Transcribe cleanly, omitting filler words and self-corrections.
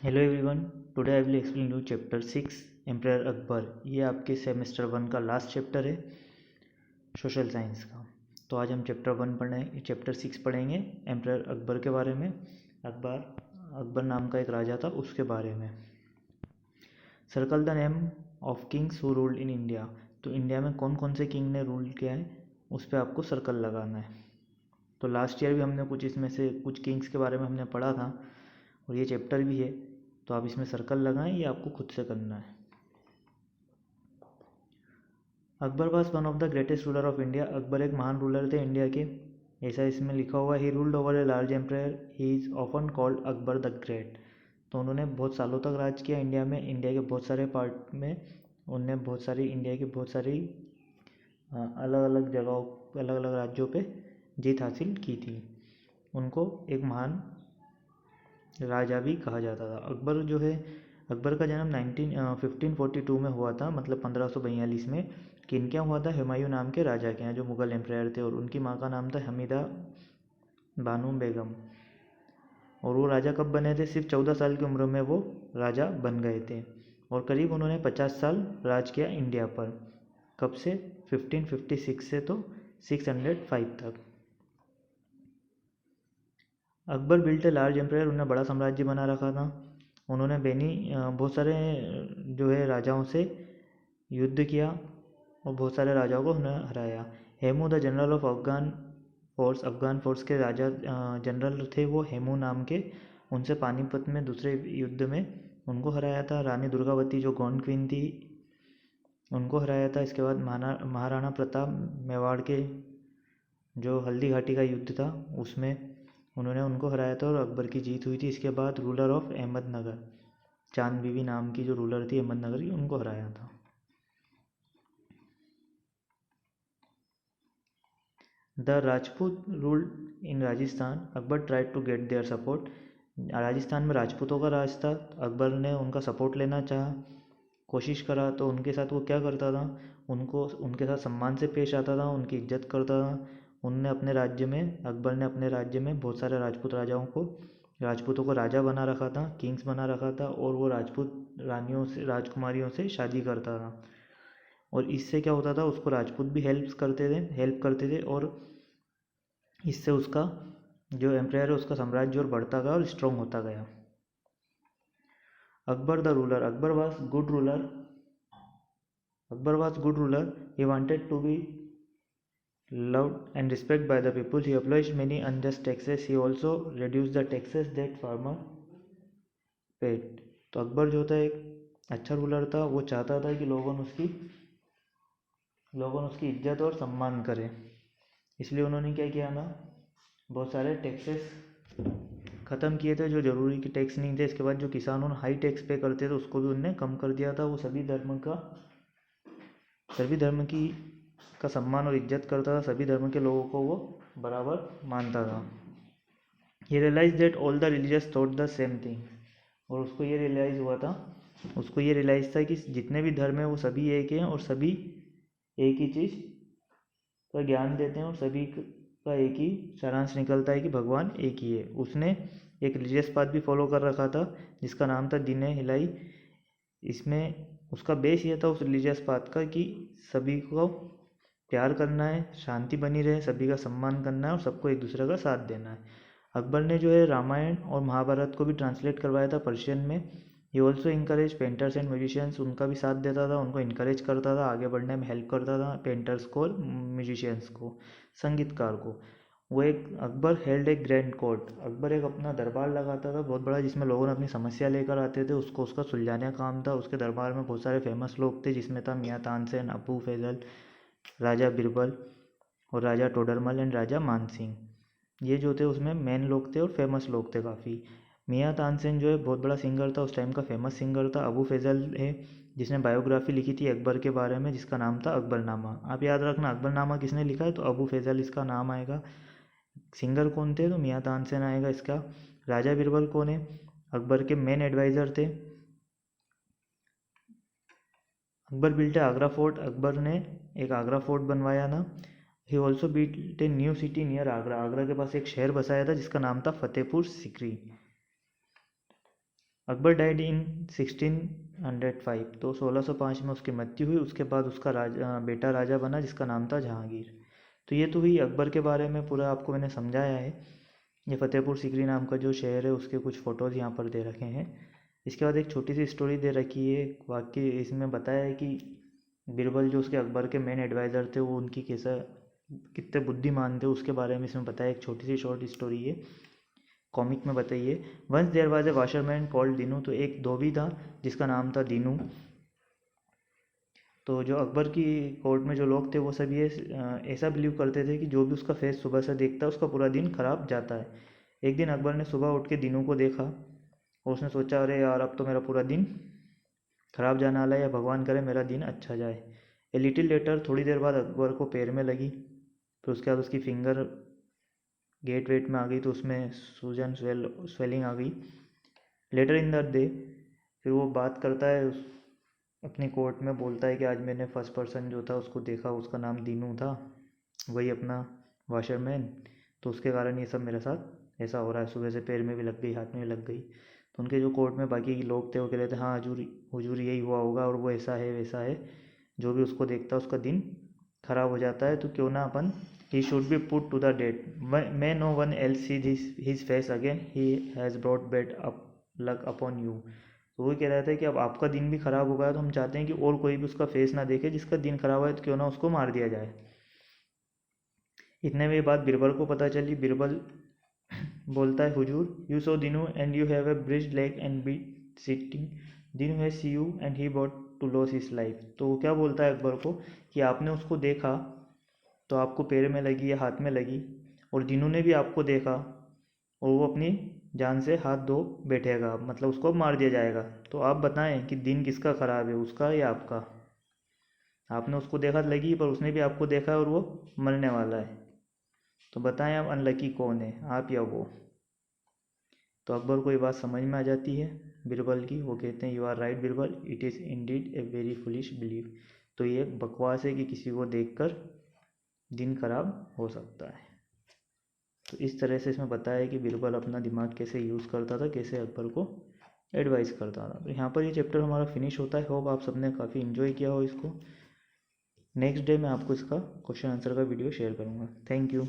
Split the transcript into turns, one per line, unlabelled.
Hello everyone. Today I will explain you chapter 6 empire Akbar. ये आपके semester 1 का last chapter है सोशल साइंस का। तो आज हम चैप्टर 6 पढ़ेंगे एम्पायर अकबर के बारे में। अकबर नाम का एक राजा था, उसके बारे में। Circle the name of Kings who ruled in India. तो इंडिया में कौन कौन से किंग ने रूल किया है उस पर आपको सर्कल लगाना है। तो लास्ट ईयर भी हमने इसमें से कुछ किंग्स के बारे में हमने पढ़ा था और ये चैप्टर भी है, तो आप इसमें सर्कल लगाएं, ये आपको खुद से करना है। Akbar was one of the greatest ruler of India. Akbar एक महान रूलर थे इंडिया के, ऐसा इसमें लिखा हुआ। He ruled over a large empire, he is often called Akbar the great. तो उन्होंने बहुत सालों तक राज किया इंडिया में। इंडिया के बहुत सारे पार्ट में उन्होंने इंडिया की बहुत सारी अलग अलग जगहों, अलग अलग राज्यों पे जीत हासिल की थी। उनको एक महान राजा भी कहा जाता था। अकबर का जन्म 1542 में हुआ था, मतलब 1542 में। किन क्या हुआ था? हुमायूं नाम के राजा के यहाँ, जो मुग़ल एम्पायर थे, और उनकी माँ का नाम था हमीदा बानो बेगम। और वो राजा कब बने थे? सिर्फ 14 साल की उम्र में वो राजा बन गए थे और करीब उन्होंने 50 साल राज किया इंडिया पर। कब से? 1556 से तो 605 तक। Akbar built a large empire, उन्होंने बड़ा साम्राज्य बना रखा था। उन्होंने बहुत सारे जो है राजाओं से युद्ध किया और बहुत सारे राजाओं को उन्होंने हराया। Hemu the general of Afghan force के राजा जनरल थे वो हेमू नाम के। उनसे पानीपत में दूसरे युद्ध में उनको हराया था। रानी दुर्गावती जो गौंड क्वीन थी, उनको हराया था। इसके बाद महाराणा प्रताप मेवाड़ के जो हल्दी घाटी का युद्ध था उसमें उन्होंने उनको हराया था और अकबर की जीत हुई थी। इसके बाद रूलर ऑफ अहमदनगर, चांद बीवी नाम की जो रूलर थी अहमदनगर की, उनको हराया था। The Rajput ruled in Rajasthan, Akbar tried to get their support. Rajasthan में राजपूतों का राज था, अकबर ने उनका सपोर्ट लेना चाहा, कोशिश करा। तो उनके साथ वो क्या करता था? उनके साथ सम्मान से पेश आता था, उनकी इज्जत करता था। अकबर ने अपने राज्य में बहुत सारे राजपूतों को राजा बना रखा था, किंग्स बना रखा था, और वो राजपूत राजकुमारियों से शादी करता था। और इससे क्या होता था? उसको राजपूत भी हेल्प करते थे और इससे उसका जो एम्पायर है उसका साम्राज्य और बढ़ता गया और स्ट्रॉन्ग होता गया। Akbar the ruler, Akbar was good ruler. He wanted to be loved and respected by the people. He abolished many unjust taxes. He also reduced the taxes that farmer paid. तो अकबर जो था एक अच्छा रूलर था। वो चाहता था कि लोगों ने उसकी इज्जत और सम्मान करें। इसलिए उन्होंने क्या किया ना, बहुत सारे टैक्सेस ख़त्म किए थे जो ज़रूरी के टैक्स नहीं थे। इसके बाद जो किसानों हाई टैक्स पे करते थे उसको भी उनने कम कर दिया था। वो सभी धर्म की का सम्मान और इज्जत करता था। सभी धर्म के लोगों को वो बराबर मानता था। ये realise that all the religious thought the same thing. और उसको ये रियलाइज था कि जितने भी धर्म हैं वो सभी एक हैं और सभी एक ही चीज़ का ज्ञान देते हैं और सभी का एक ही सारांश निकलता है कि भगवान एक ही है। उसने एक रिलीजियस पाथ भी फॉलो कर रखा था जिसका नाम था दीन हिलाई। इसमें उसका बेस ये था उस रिलीजियस पाथ का कि सभी को प्यार करना है, शांति बनी रहे, सभी का सम्मान करना है और सबको एक दूसरे का साथ देना है। अकबर ने जो है रामायण और महाभारत को भी ट्रांसलेट करवाया था पर्शियन में। ये also encourage painters and musicians, उनका भी साथ देता था, उनको इनकरेज करता था, आगे बढ़ने में हेल्प करता था, पेंटर्स को और म्यूजिशियंस को, संगीतकार को। अकबर हेल्ड एक ग्रैंड कोर्ट, अकबर एक अपना दरबार लगाता था बहुत बड़ा, जिसमें लोगों ने अपनी समस्या लेकर आते थे, उसको उसका सुलझाने का काम था। उसके दरबार में बहुत सारे फेमस लोग थे, जिसमें था मियाँ तानसेन, अबू फैजल, राजा बिरबल और राजा टोडरमल एंड राजा मानसिंह। ये जो थे उसमें मेन लोग थे और फेमस लोग थे काफ़ी। मियाँ तानसेन जो है बहुत बड़ा सिंगर था, उस टाइम का फेमस सिंगर था। अबू फैजल है जिसने बायोग्राफी लिखी थी अकबर के बारे में, जिसका नाम था अकबरनामा। आप याद रखना अकबरनामा किसने लिखा है, तो अबू फैजल इसका नाम आएगा। सिंगर कौन थे, तो मियाँ तानसेन आएगा इसका। राजा बिरबल कौन है? अकबर के मेन एडवाइज़र थे। अकबर बिल्ट आगरा फोर्ट, अकबर ने एक आगरा फोर्ट बनवाया ना। He also built a new city near Agra, Agra के पास एक शहर बसाया था जिसका नाम था फतेहपुर सिकरी। अकबर डाइड इन 1605, तो 1605 में उसकी मृत्यु हुई। उसके बाद उसका बेटा राजा बना जिसका नाम था जहांगीर। तो ये तो हुई अकबर के बारे में, पूरा आपको मैंने समझाया है। ये फतेहपुर सीकरी नाम का जो शहर है उसके कुछ फ़ोटोज़ यहाँ पर दे रखे हैं। इसके बाद एक छोटी सी स्टोरी दे रखी है। वाकई इसमें बताया है कि बीरबल जो उसके अकबर के मेन एडवाइज़र थे वो उनकी कैसा कितने बुद्धिमान थे उसके बारे में इसमें बताया। एक छोटी सी शॉर्ट स्टोरी है, कॉमिक में बताइए। Once there was a washerman called Dinu, तो एक धोबी था जिसका नाम था दीनू। तो जो अकबर की कोर्ट में जो लोग थे वो सभी ऐसा बिलीव करते थे कि जो भी उसका फेस सुबह से देखता है उसका पूरा दिन खराब जाता है। एक दिन अकबर ने सुबह उठ के दीनू को देखा और उसने सोचा अरे यार अब तो मेरा पूरा दिन खराब जाने वाला है, या भगवान करे मेरा दिन अच्छा जाए। ए लिटिल लेटर, थोड़ी देर बाद अकबर को पैर में लगी। फिर उसके बाद उसकी फिंगर गेट वेट में आ गई तो उसमें सूजन स्वेलिंग आ गई। लेटर इन द डे, फिर वो बात करता है अपनी कोर्ट में, बोलता है कि आज मैंने फर्स्ट पर्सन जो था उसको देखा, उसका नाम दीनू था, वही अपना वाशरमैन। तो उसके कारण ये सब मेरे साथ ऐसा हो रहा है, सुबह से पैर में भी लग गई, हाथ में भी लग गई। तो उनके जो कोर्ट में बाकी लोग थे वो कह रहे थे हाँ हजूर हुजूर यही हुआ होगा, और वो ऐसा है वैसा है, जो भी उसको देखता है उसका दिन खराब हो जाता है। तो क्यों ना अपन he should be put to the death, may no one else see his face again, he has brought bad up luck upon you. तो वो कह रहा था कि अब आपका दिन भी खराब हो गया तो हम चाहते हैं कि और कोई भी उसका फेस ना देखे जिसका दिन खराब है, तो क्यों ना उसको मार दिया जाए। इतने में ये बात बीरबल को पता चली। बीरबल बोलता है हुजूर you saw Dinu and you have a bridge leg and be sitting, Dinu है see you and he bought to lose his life. तो वो क्या बोलता है अकबर को कि आपने उसको देखा तो आपको पैर में लगी या हाथ में लगी, और दीनू ने भी आपको देखा और वो अपनी जान से हाथ धो बैठेगा, मतलब उसको मार दिया जाएगा। तो आप बताएं कि दिन किसका ख़राब है, उसका या आपका। आपने उसको देखा लगी पर उसने भी आपको देखा है और वो मरने वाला है। तो बताएं अब अनलकी कौन है, आप या वो। तो अकबर को ये बात समझ में आ जाती है बीरबल की। वो कहते हैं you are right Birbal, it is indeed a very foolish believe. तो ये एक बकवास है कि किसी को देखकर दिन खराब हो सकता है। तो इस तरह से इसमें बताया है कि बीरबल अपना दिमाग कैसे यूज़ करता था, कैसे अकबर को एडवाइस करता था। तो यहाँ पर ये चैप्टर हमारा फिनिश होता है। होप आप सबने काफ़ी इन्जॉय किया हो इसको। नेक्स्ट डे मैं आपको इसका क्वेश्चन आंसर का वीडियो शेयर करूँगा। Thank you.